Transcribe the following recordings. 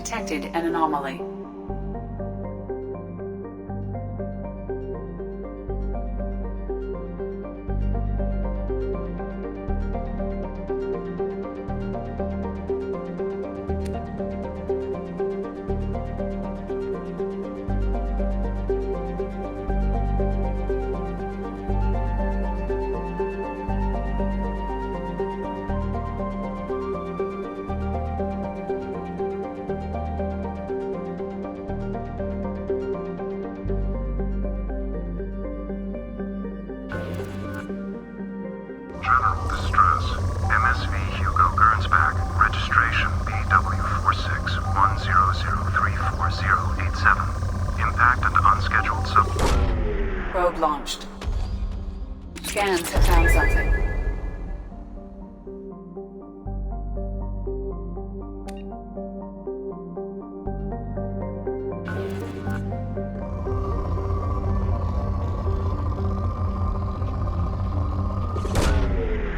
detected an anomaly. General distress. MSV Hьюго Гернсбэк. Registration BW4610034087. Impact and unscheduled sub. Probe launched. Scans have found something.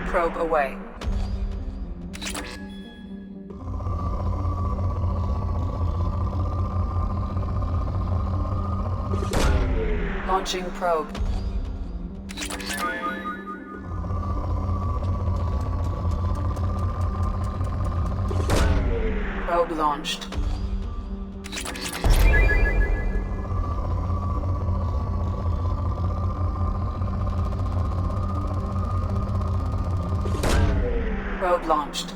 Probe away. Launching probe. Probe launched. Probe launched.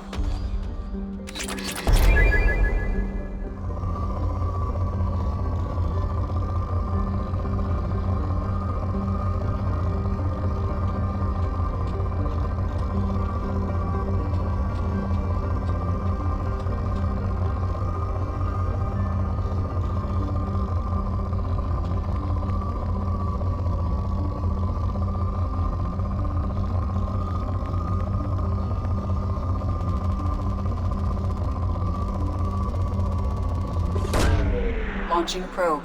Launching probe.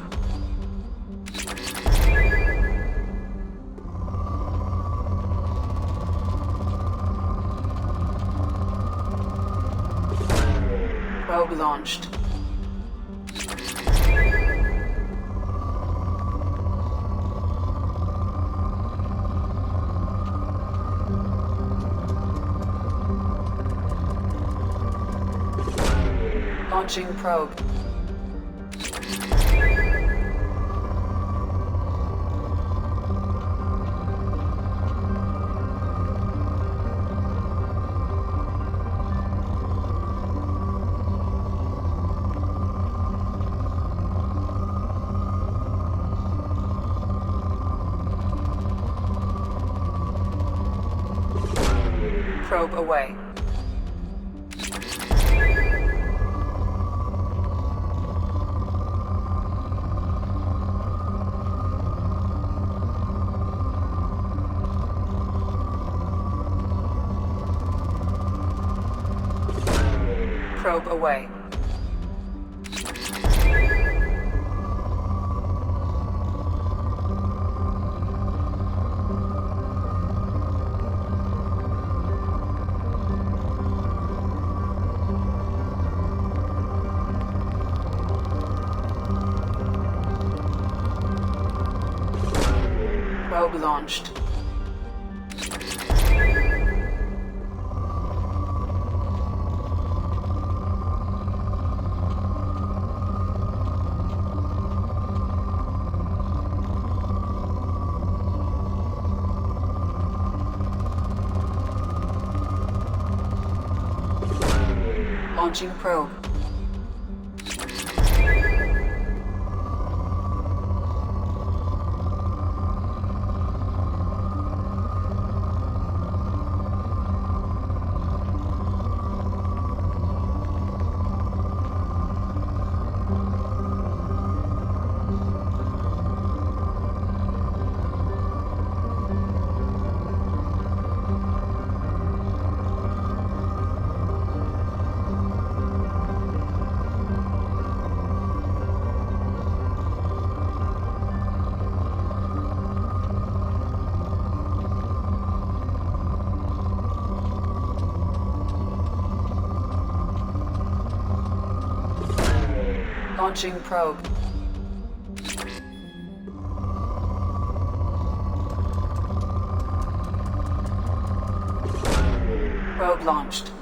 Probe launched. Launching probe. Probe away. Probe away. Probe launched. Launching probe. Launching probe. Probe launched.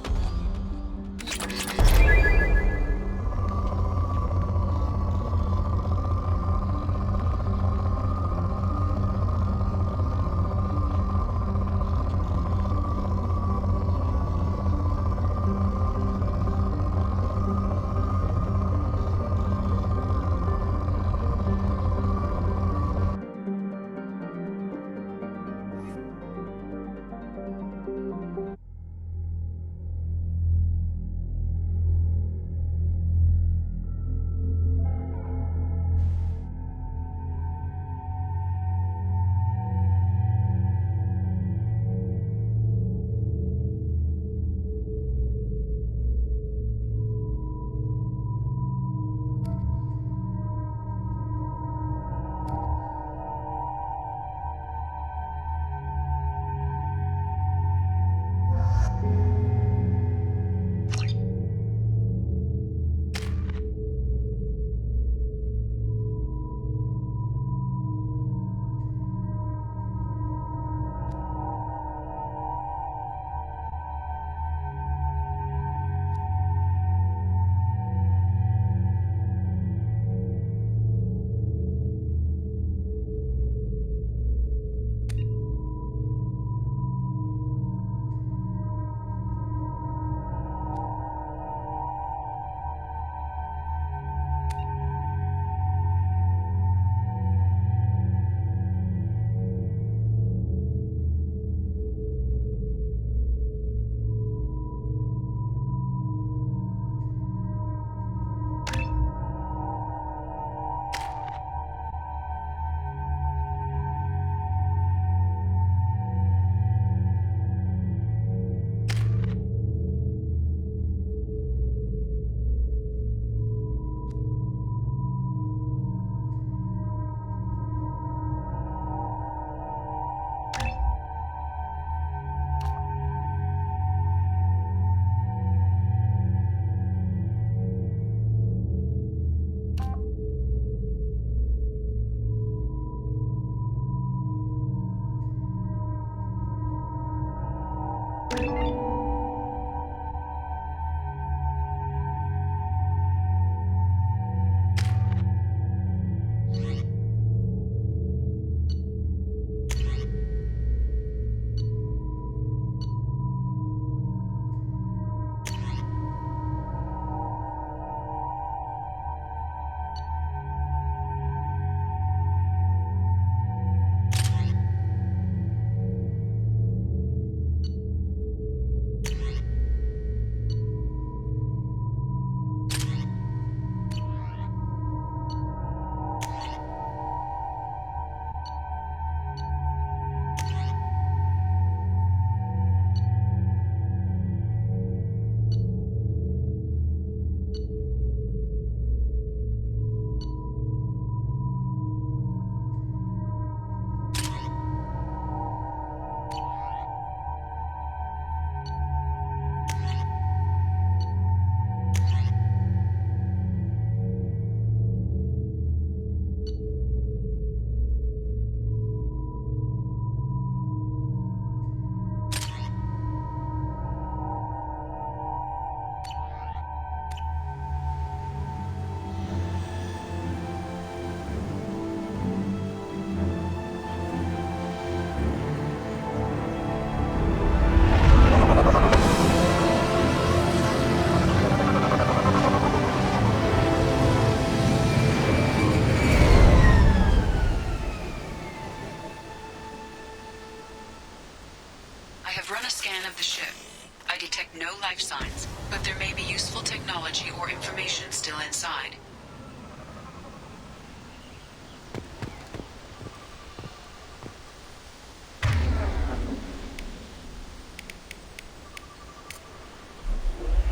no life signs, but there may be useful technology or information still inside.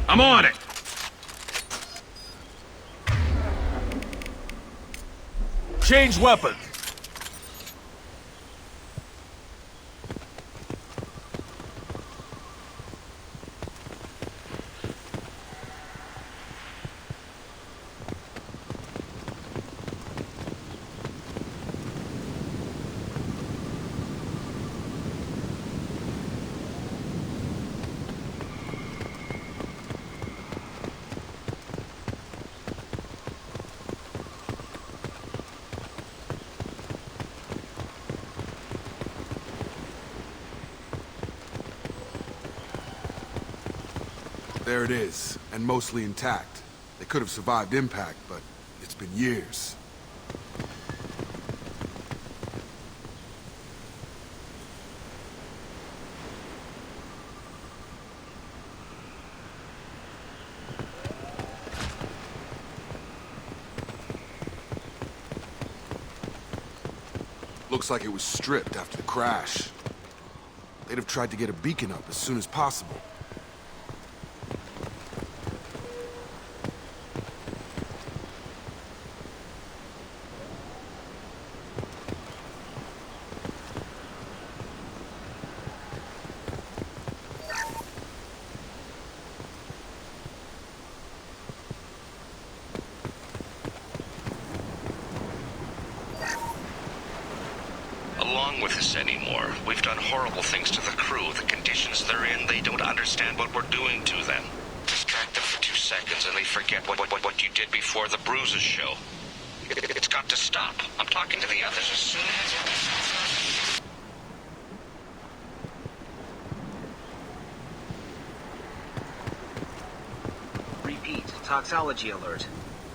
I'm on it! Change weapon! There it is, and mostly intact. They could have survived impact, but it's been years. Looks like it was stripped after the crash. They'd have tried to get a beacon up as soon as possible. Along with us anymore. We've done horrible things to the crew. The conditions they're in, they don't understand what we're doing to them. Distract them for 2 seconds and they forget what you did before the bruises show. It's got to stop. I'm talking to the others as soon as... Repeat, toxology alert.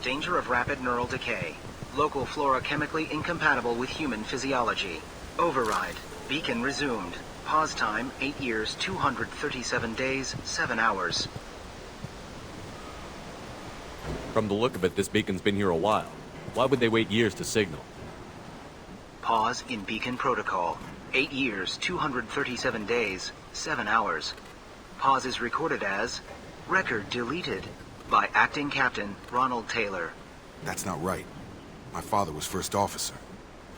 Danger of rapid neural decay. Local flora chemically incompatible with human physiology. Override. Beacon resumed. Pause time, 8 years, 237 days, 7 hours. From the look of it, this beacon's been here a while. Why would they wait years to signal? Pause in beacon protocol. 8 years, 237 days, 7 hours. Pause is recorded as record deleted by acting captain Ronald Taylor. That's not right. My father was first officer.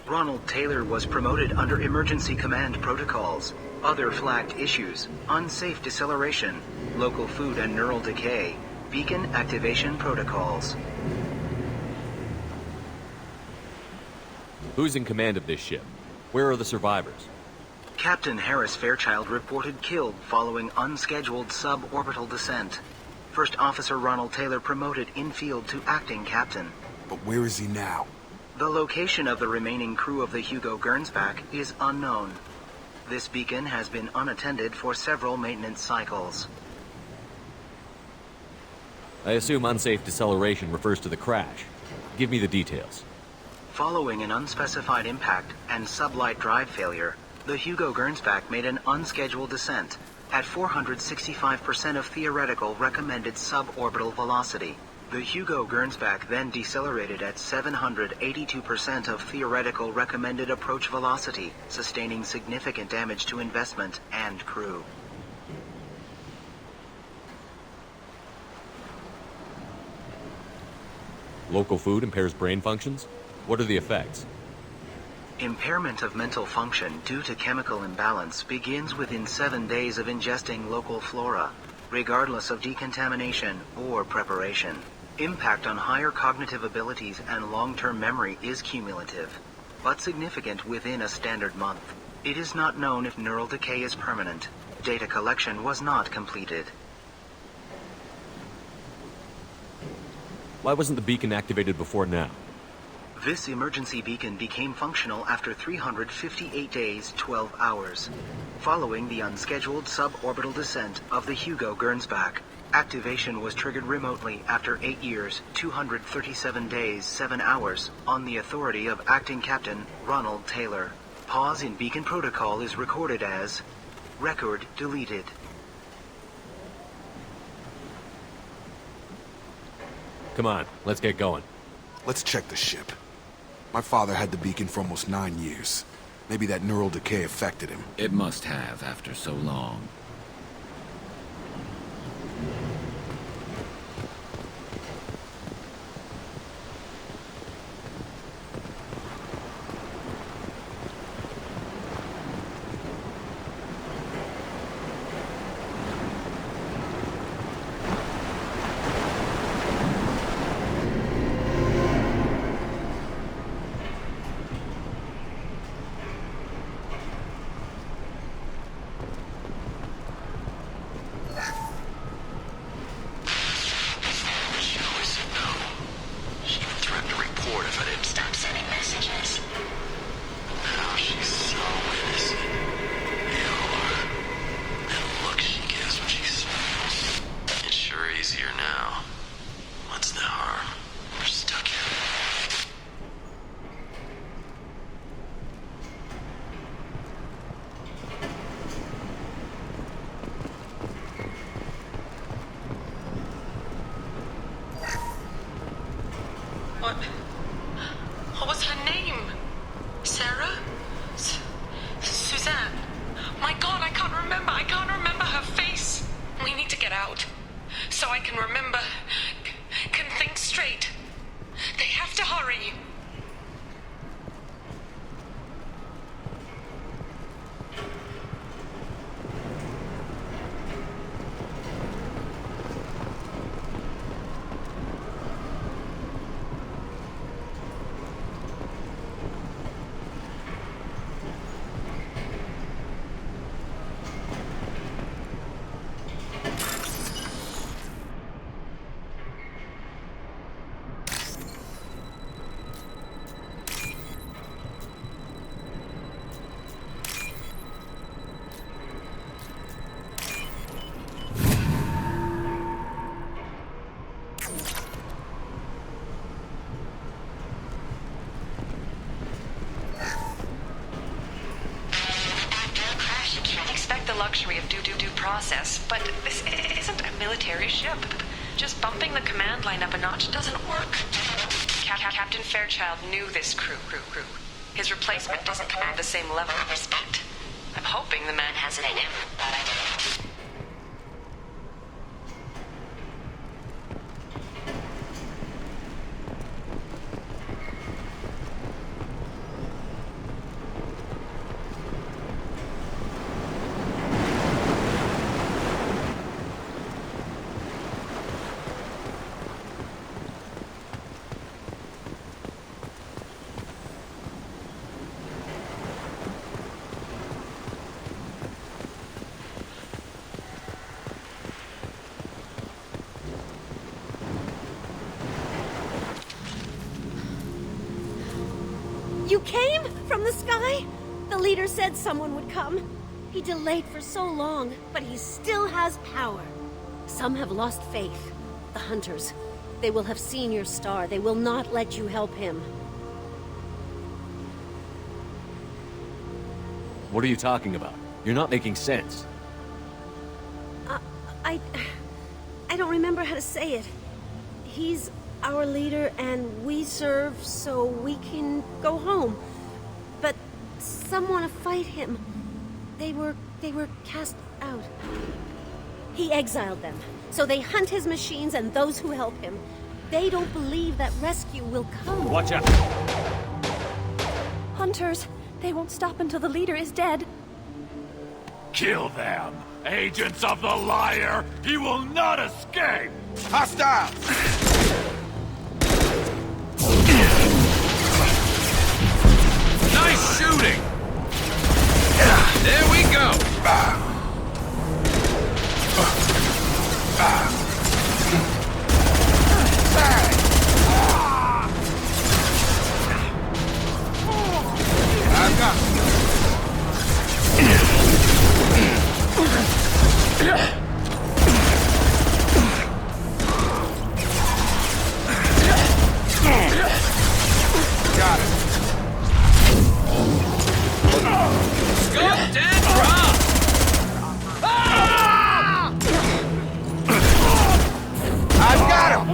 Ronald Taylor was promoted under emergency command protocols. Other flagged issues: unsafe deceleration, local food and neural decay, beacon activation protocols. Who's in command of this ship? Where are the survivors? Captain Harris Fairchild reported killed following unscheduled suborbital descent. First Officer Ronald Taylor promoted in-field to acting captain. But where is he now? The location of the remaining crew of the Hьюgo Gernsbäk is unknown. This beacon has been unattended for several maintenance cycles. I assume unsafe deceleration refers to the crash. Give me the details. Following an unspecified impact and sublight drive failure, the Hьúgo Gernsbäk made an unscheduled descent at 465% of theoretical recommended suborbital velocity. The Hьúgo Gernsbäk then decelerated at 782% of theoretical recommended approach velocity, sustaining significant damage to investment and crew. Local food impairs brain functions? What are the effects? Impairment of mental function due to chemical imbalance begins within 7 days of ingesting local flora, regardless of decontamination or preparation. Impact on higher cognitive abilities and long-term memory is cumulative, but significant within a standard month. It is not known if neural decay is permanent. Data collection was not completed. Why wasn't the beacon activated before now? This emergency beacon became functional after 358 days, 12 hours, following the unscheduled suborbital descent of the Hьúgo Gernsbäk. Activation was triggered remotely after 8 years, 237 days, 7 hours, on the authority of Acting Captain Ronald Taylor. Pause in beacon protocol is recorded as record deleted. Come on, let's get going. Let's check the ship. My father had the beacon for almost 9 years. Maybe that neural decay affected him. It must have after so long. the luxury of due process, but this isn't a military ship. Just bumping the command line up a notch doesn't work. Captain Fairchild knew this crew. His replacement doesn't command the same level of respect. I'm hoping the man has it in him. You came from the sky? The leader said someone would come. He delayed for so long, but he still has power. Some have lost faith. The hunters. They will have seen your star. They will not let you help him. What are you talking about? You're not making sense. I don't remember how to say it. He's our leader and we serve so we can go home. But some want to fight him. They were cast out. He exiled them, so they hunt his machines and those who help him. They don't believe that rescue will come. Watch out! Hunters, they won't stop until the leader is dead. Kill them! Agents of the liar! He will not escape! Hostile! Nice shooting! There we go! I've got got it. Scuffed and dropped! I've got him!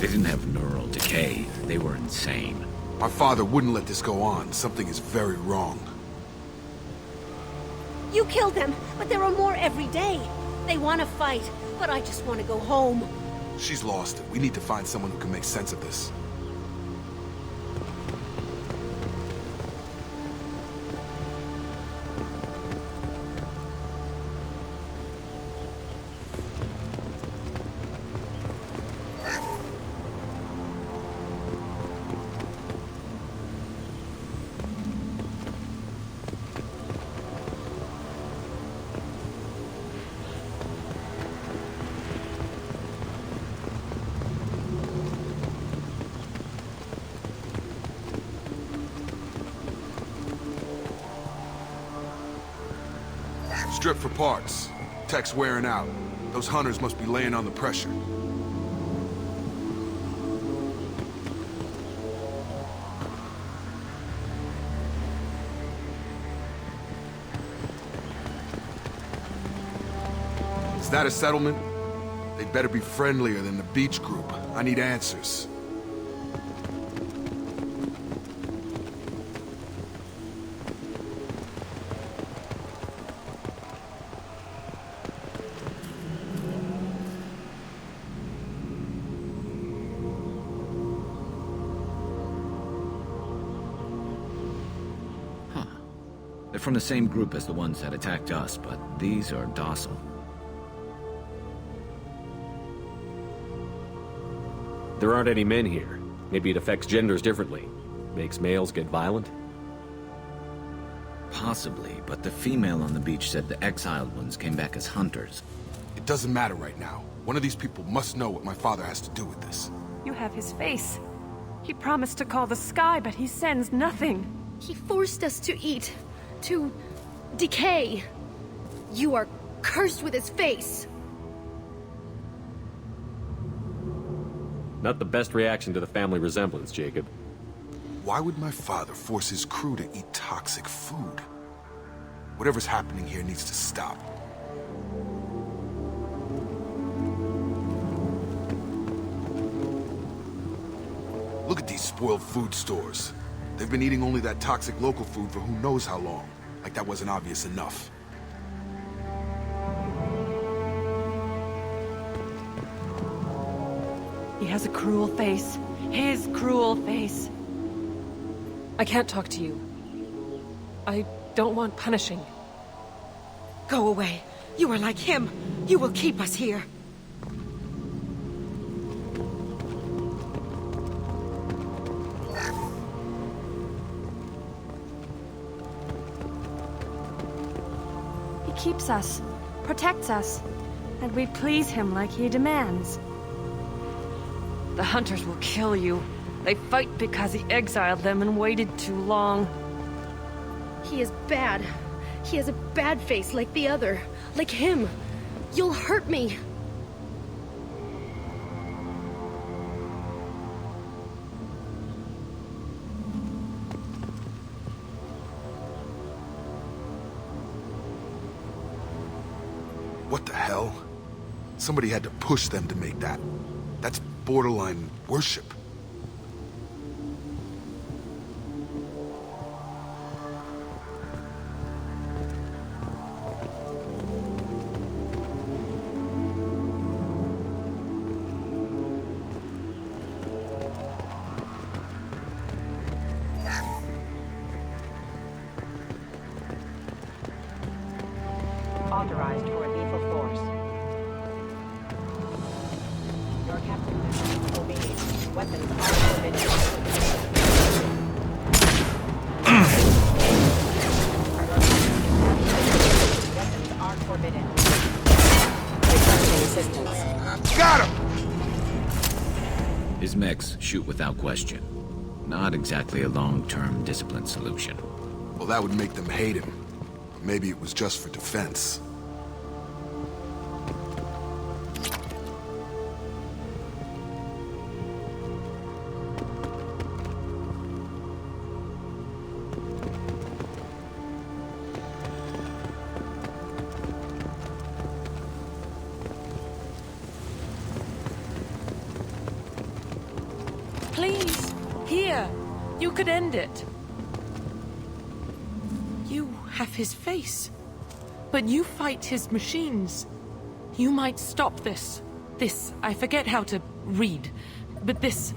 They didn't have neural decay. They were insane. My father wouldn't let this go on. Something is very wrong. You killed them, but there are more every day. They want to fight, but I just want to go home. She's lost it. We need to find someone who can make sense of this. Strip for parts. Tech's wearing out. Those hunters must be laying on the pressure. Is that a settlement? They'd better be friendlier than the beach group. I need answers. They're from the same group as the ones that attacked us, but these are docile. There aren't any men here. Maybe it affects genders differently. Makes males get violent? Possibly, but the female on the beach said the exiled ones came back as hunters. It doesn't matter right now. One of these people must know what my father has to do with this. You have his face. He promised to call the sky, but he sends nothing. He forced us to eat, to decay. You are cursed with his face. Not the best reaction to the family resemblance, Jacob. Why would my father force his crew to eat toxic food? Whatever's happening here needs to stop. Look at these spoiled food stores. They've been eating only that toxic local food for who knows how long. Like that wasn't obvious enough. He has a cruel face. His cruel face. I can't talk to you. I don't want punishing. Go away. You are like him. You will keep us here. He keeps us, protects us, and we please him like he demands. The hunters will kill you. They fight because he exiled them and waited too long. He is bad. He has a bad face like the other. Like him. You'll hurt me. What the hell? Somebody had to push them to make that. That's borderline worship. Authorized for a lethal force. Your captain will be weapons are forbidden. Weapons are forbidden. Requesting assistance. Got him! His mechs shoot without question. Not exactly a long-term discipline solution. Well, that would make them hate him. Maybe it was just for defense. Please, here. You could end it. You have his face, but you fight his machines. You might stop this. This, I forget how to read, but this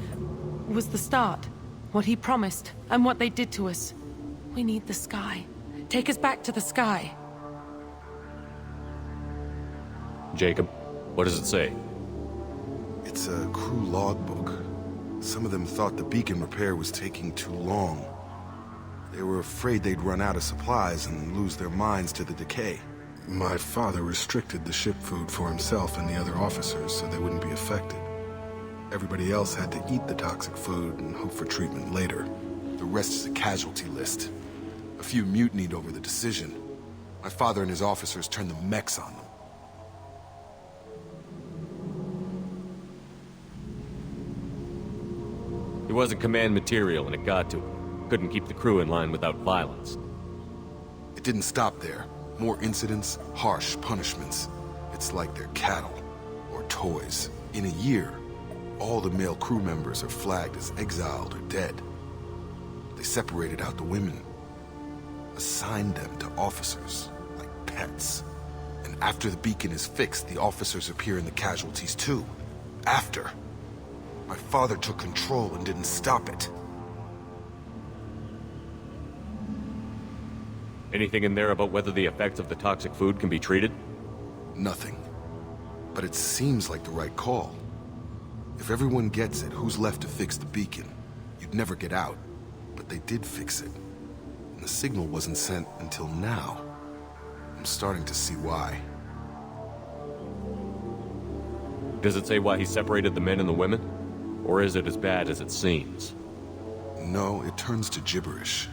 was the start. What he promised, and what they did to us. We need the sky. Take us back to the sky. Jacob, what does it say? It's a crew logbook. Some of them thought the beacon repair was taking too long. They were afraid they'd run out of supplies and lose their minds to the decay. My father restricted the ship food for himself and the other officers so they wouldn't be affected. Everybody else had to eat the toxic food and hope for treatment later. The rest is a casualty list. A few mutinied over the decision. My father and his officers turned the mechs on them. He wasn't command material and it got to him. Couldn't keep the crew in line without violence. It didn't stop there. More incidents, harsh punishments. It's like they're cattle, or toys. In a year, all the male crew members are flagged as exiled or dead. They separated out the women, assigned them to officers, like pets. And after the beacon is fixed, the officers appear in the casualties too. After. My father took control and didn't stop it. Anything in there about whether the effects of the toxic food can be treated? Nothing. But it seems like the right call. If everyone gets it, who's left to fix the beacon? You'd never get out. But they did fix it. And the signal wasn't sent until now. I'm starting to see why. Does it say why he separated the men and the women? Or is it as bad as it seems? No, it turns to gibberish.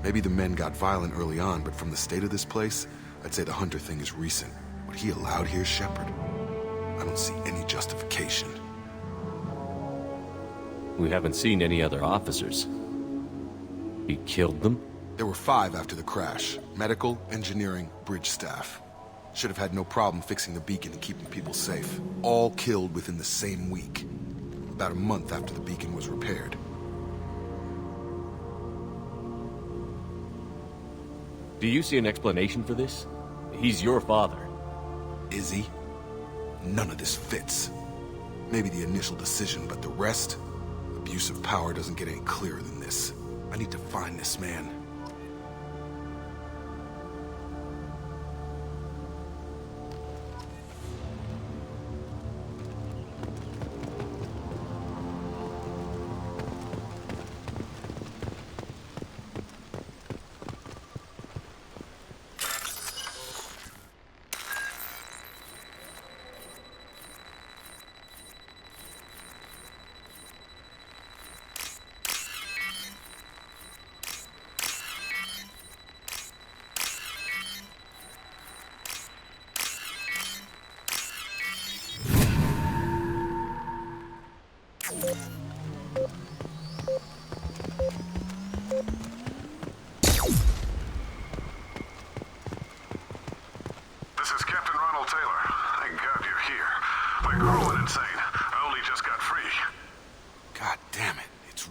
Maybe the men got violent early on, but from the state of this place, I'd say the Hunter thing is recent. What he allowed here, Shepard? I don't see any justification. We haven't seen any other officers. He killed them? There were 5 after the crash. Medical, engineering, bridge staff. Should have had no problem fixing the beacon and keeping people safe. All killed within the same week. About a month after the beacon was repaired. Do you see an explanation for this? He's your father. Is he? None of this fits. Maybe the initial decision, but the rest? Abuse of power doesn't get any clearer than this. I need to find this man.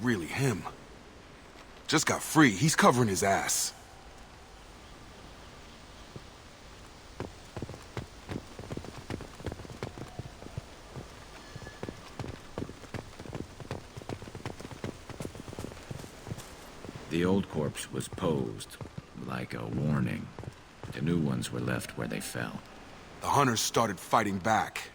Really him. Just got free. He's covering his ass. The old corpse was posed like a warning. The new ones were left where they fell. The hunters started fighting back.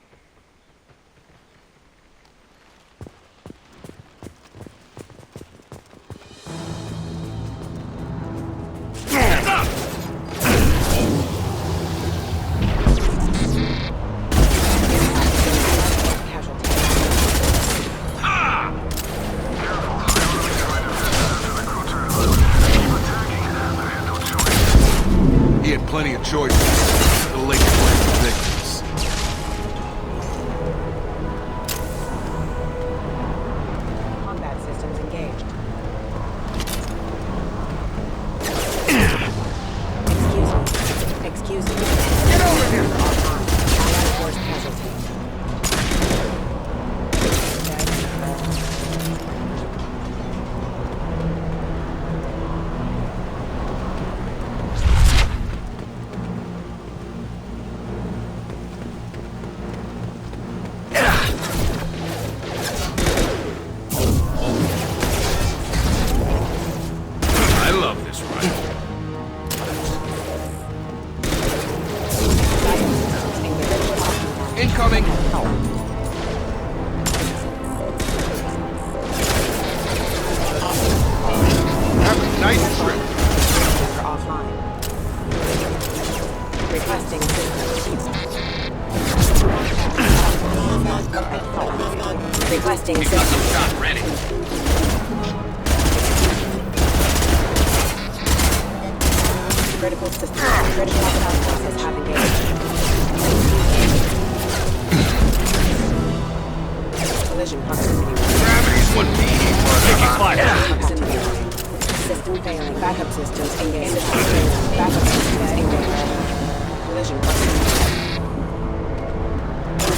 Plenty of choices. The lake playing the victims. Combat systems engaged. Excuse me. Get over here! Allied force casualty. Incoming! Have a nice trip. Offline. Requesting Requesting system. Shot ready. Critical system. Critical processes have engaged. Collision proximity. Gravity's what we need. Taking fire. Proximity warning. System failing. Backup systems engaged. Backup systems engaged. Collision proximity.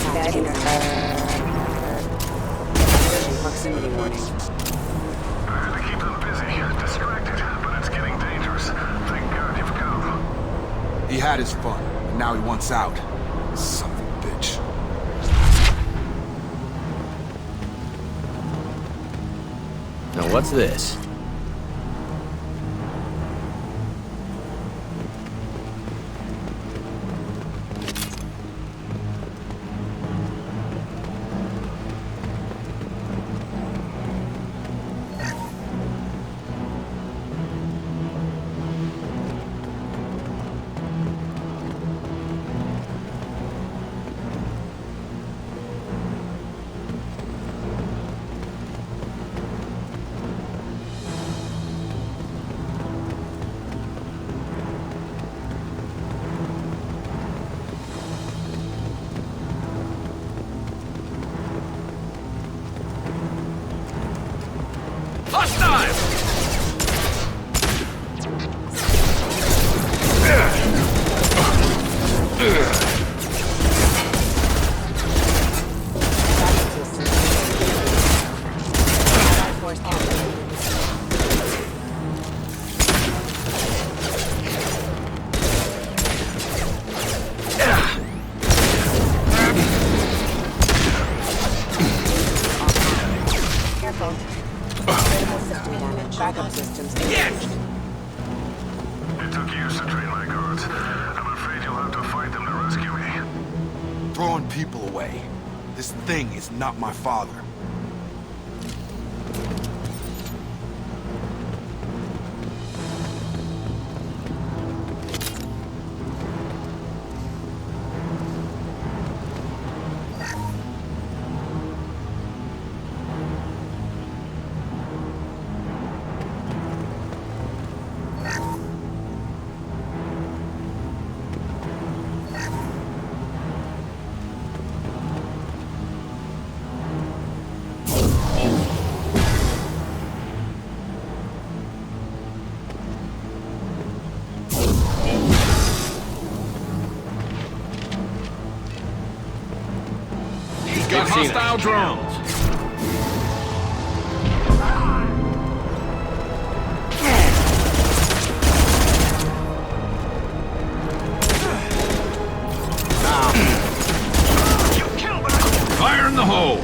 Impact interface. Collision proximity warning. I had to keep them busy, distracted, but it's getting dangerous. Thank God you've come. He had his fun, and now he wants out. Son of a bitch. Now what's this? backup systems engaged. It took years to train my guards. I'm afraid you'll have to fight them to rescue me. Throwing people away. This thing is not my father. Hostile drones! Fire in the hole!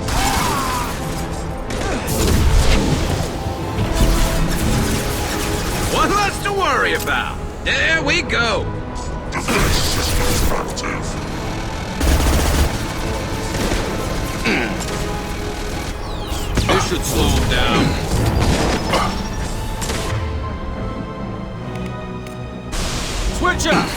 One less to worry about! There we go! This should slow him down. Switch up!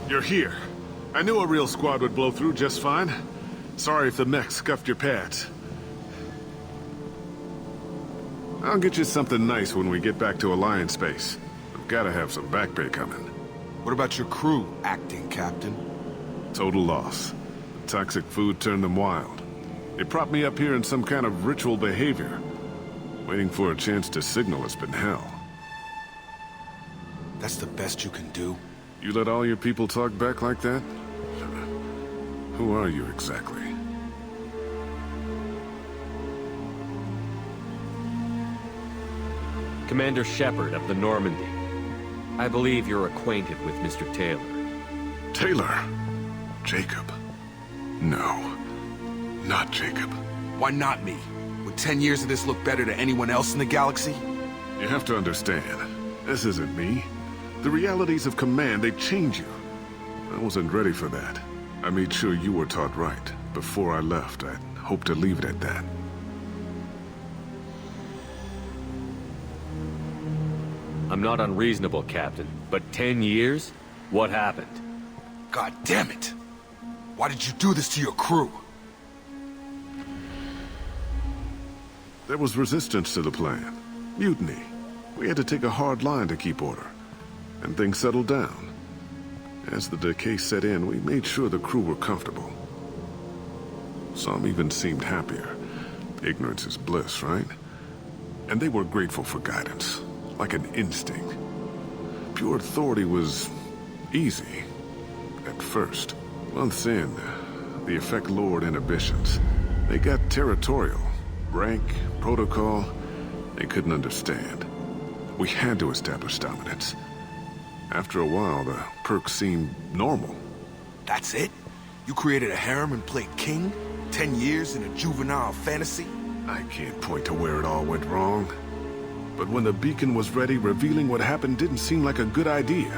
You're here. I knew a real squad would blow through just fine. Sorry if the mech scuffed your pads. I'll get you something nice when we get back to Alliance space. I've gotta have some back pay coming. What about your crew, acting captain? Total loss. Toxic food turned them wild. They propped me up here in some kind of ritual behavior. Waiting for a chance to signal has been hell. That's the best you can do? You let all your people talk back like that? Who are you exactly? Commander Shepard of the Normandy. I believe you're acquainted with Mr. Taylor. Taylor? Jacob? No. Not Jacob. Why not me? Would 10 years of this look better to anyone else in the galaxy? You have to understand, this isn't me. The realities of command, they change you. I wasn't ready for that. I made sure you were taught right. Before I left, I hoped to leave it at that. I'm not unreasonable, Captain, but 10 years? What happened? God damn it! Why did you do this to your crew? There was resistance to the plan. Mutiny. We had to take a hard line to keep order. And things settled down. As the decay set in, we made sure the crew were comfortable. Some even seemed happier. Ignorance is bliss, right? And they were grateful for guidance, like an instinct. Pure authority was easy, at first. Months in, the effect lowered inhibitions. They got territorial. Rank, protocol, they couldn't understand. We had to establish dominance. After a while, the perks seemed normal. That's it? You created a harem and played king? 10 years in a juvenile fantasy? I can't point to where it all went wrong. But when the beacon was ready, revealing what happened didn't seem like a good idea.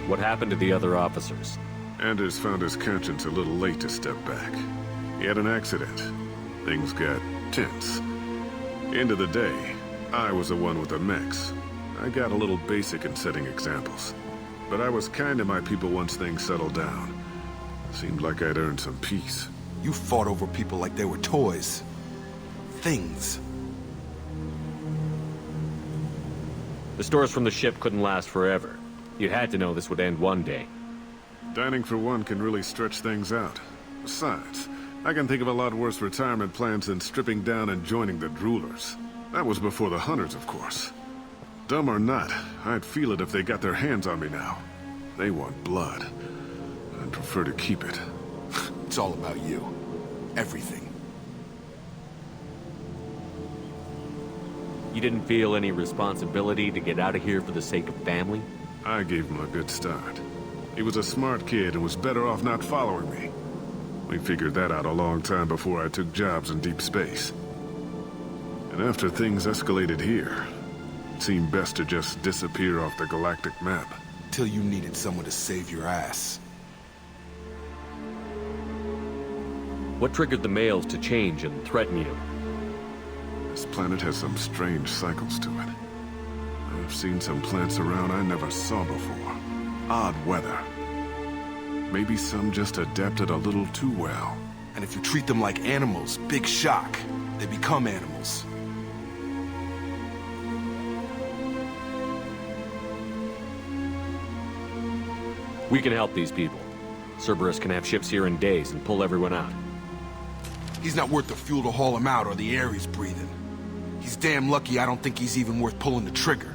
What happened to the other officers? Anders found his conscience a little late to step back. He had an accident. Things got tense. End of the day, I was the one with the mechs. I got a little basic in setting examples. But I was kind to my people once things settled down. Seemed like I'd earned some peace. You fought over people like they were toys. Things. The stores from the ship couldn't last forever. You had to know this would end one day. Dining for one can really stretch things out. Besides, I can think of a lot worse retirement plans than stripping down and joining the droolers. That was before the hunters, of course. Dumb or not, I'd feel it if they got their hands on me now. They want blood. I'd prefer to keep it. It's all about you. Everything. You didn't feel any responsibility to get out of here for the sake of family? I gave him a good start. He was a smart kid and was better off not following me. We figured that out a long time before I took jobs in deep space. And after things escalated here, it seemed best to just disappear off the galactic map. Till you needed someone to save your ass. What triggered the males to change and threaten you? This planet has some strange cycles to it. I've seen some plants around I never saw before. Odd weather. Maybe some just adapted a little too well. And if you treat them like animals, big shock. They become animals. We can help these people. Cerberus can have ships here in days and pull everyone out. He's not worth the fuel to haul him out or the air he's breathing. He's damn lucky I don't think he's even worth pulling the trigger.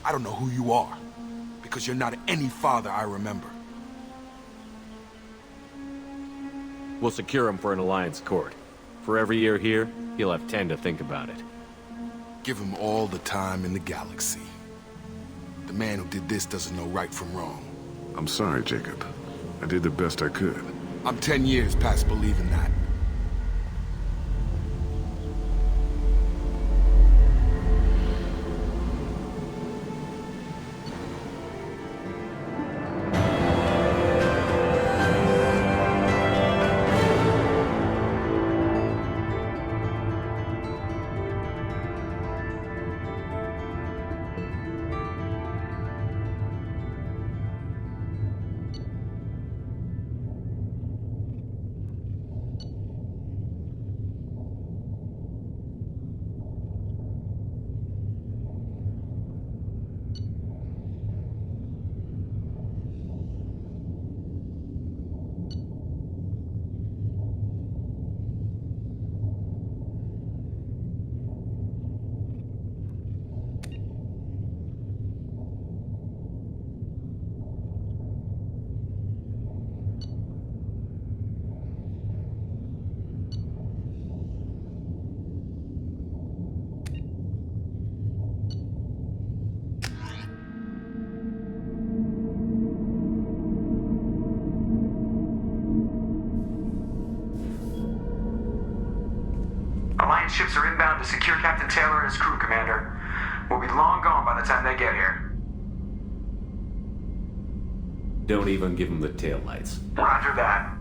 I don't know who you are, because you're not any father I remember. We'll secure him for an Alliance court. For every year here, he'll have 10 to think about it. Give him all the time in the galaxy. The man who did this doesn't know right from wrong. I'm sorry, Jacob. I did the best I could. I'm 10 years past believing that. Alliance ships are inbound to secure Captain Taylor and his crew, Commander. We'll be long gone by the time they get here. Don't even give him the taillights. Roger that.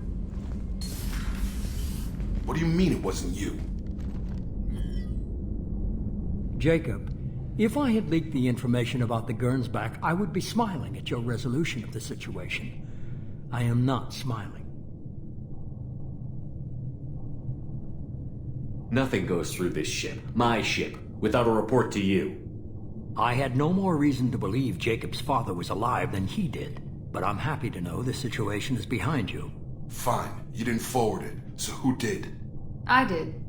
What do you mean it wasn't you? Jacob, if I had leaked the information about the Gurnsback, I would be smiling at your resolution of the situation. I am not smiling. Nothing goes through this ship, my ship, without a report to you. I had no more reason to believe Jacob's father was alive than he did, but I'm happy to know the situation is behind you. Fine. You didn't forward it, so who did? I did.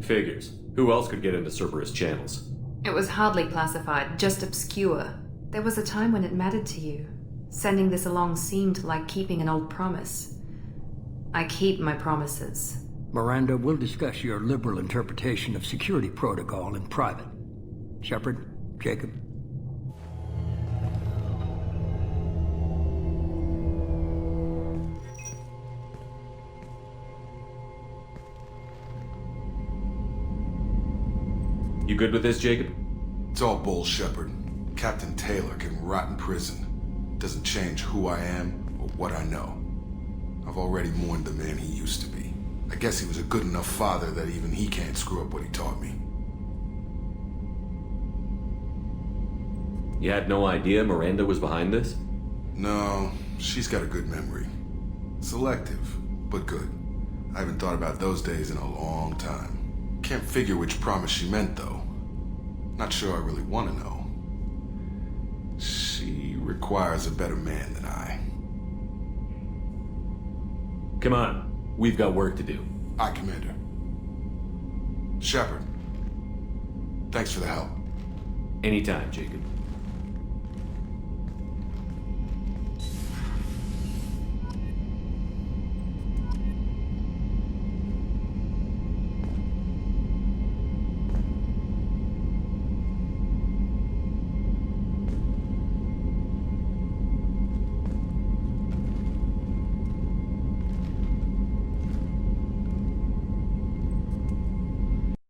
Figures. Who else could get into Cerberus channels? It was hardly classified, just obscure. There was a time when it mattered to you. Sending this along seemed like keeping an old promise. I keep my promises. Miranda, we'll discuss your liberal interpretation of security protocol in private. Shepard, Jacob. You good with this, Jacob? It's all bull, Shepard. Captain Taylor can rot in prison. Doesn't change who I am or what I know. I've already mourned the man he used to be. I guess he was a good enough father that even he can't screw up what he taught me. You had no idea Miranda was behind this? No, she's got a good memory. Selective, but good. I haven't thought about those days in a long time. Can't figure which promise she meant, though. Not sure I really want to know. She requires a better man than I. Come on. We've got work to do. Aye, Commander. Shepard. Thanks for the help. Anytime, Jacob.